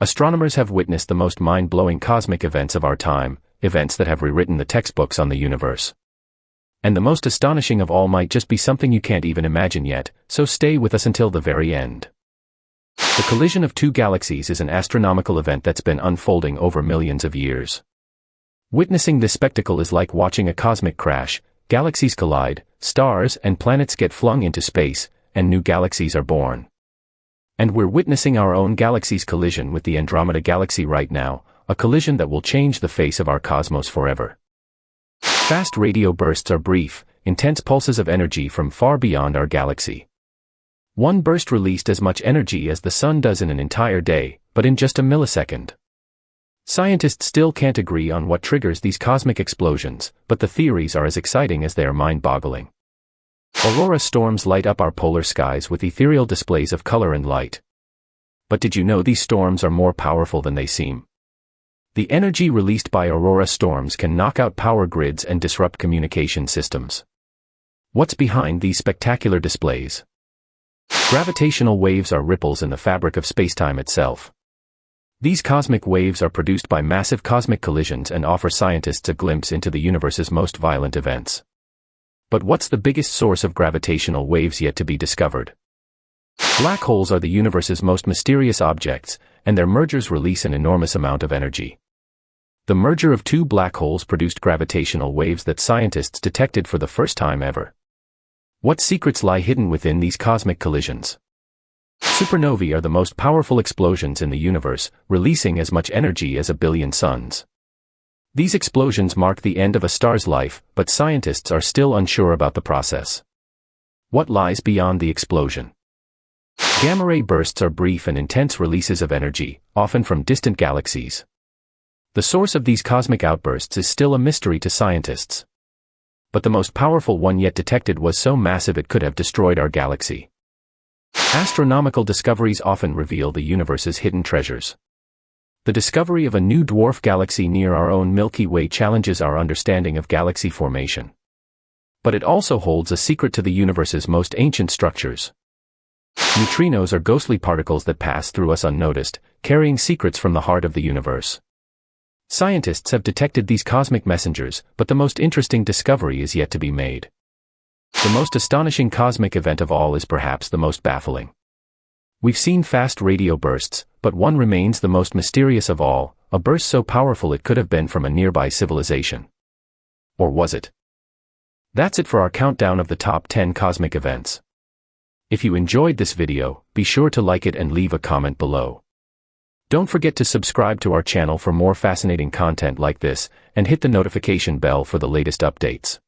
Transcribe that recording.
Astronomers have witnessed the most mind-blowing cosmic events of our time, events that have rewritten the textbooks on the universe. And the most astonishing of all might just be something you can't even imagine yet, so stay with us until the very end. The collision of two galaxies is an astronomical event that's been unfolding over millions of years. Witnessing this spectacle is like watching a cosmic crash. Galaxies collide, stars and planets get flung into space, and new galaxies are born. And we're witnessing our own galaxy's collision with the Andromeda Galaxy right now, a collision that will change the face of our cosmos forever. Fast radio bursts are brief, intense pulses of energy from far beyond our galaxy. One burst released as much energy as the sun does in an entire day, but in just a millisecond. Scientists still can't agree on what triggers these cosmic explosions, but the theories are as exciting as they are mind-boggling. Aurora storms light up our polar skies with ethereal displays of color and light. But did you know these storms are more powerful than they seem? The energy released by aurora storms can knock out power grids and disrupt communication systems. What's behind these spectacular displays? Gravitational waves are ripples in the fabric of spacetime itself. These cosmic waves are produced by massive cosmic collisions and offer scientists a glimpse into the universe's most violent events. But what's the biggest source of gravitational waves yet to be discovered? Black holes are the universe's most mysterious objects, and their mergers release an enormous amount of energy. The merger of two black holes produced gravitational waves that scientists detected for the first time ever. What secrets lie hidden within these cosmic collisions? Supernovae are the most powerful explosions in the universe, releasing as much energy as a billion suns. These explosions mark the end of a star's life, but scientists are still unsure about the process. What lies beyond the explosion? Gamma-ray bursts are brief and intense releases of energy, often from distant galaxies. The source of these cosmic outbursts is still a mystery to scientists. But the most powerful one yet detected was so massive it could have destroyed our galaxy. Astronomical discoveries often reveal the universe's hidden treasures. The discovery of a new dwarf galaxy near our own Milky Way challenges our understanding of galaxy formation. But it also holds a secret to the universe's most ancient structures. Neutrinos are ghostly particles that pass through us unnoticed, carrying secrets from the heart of the universe. Scientists have detected these cosmic messengers, but the most interesting discovery is yet to be made. The most astonishing cosmic event of all is perhaps the most baffling. We've seen fast radio bursts, but one remains the most mysterious of all, a burst so powerful it could have been from a nearby civilization. Or was it? That's it for our countdown of the top 10 cosmic events. If you enjoyed this video, be sure to like it and leave a comment below. Don't forget to subscribe to our channel for more fascinating content like this, and hit the notification bell for the latest updates.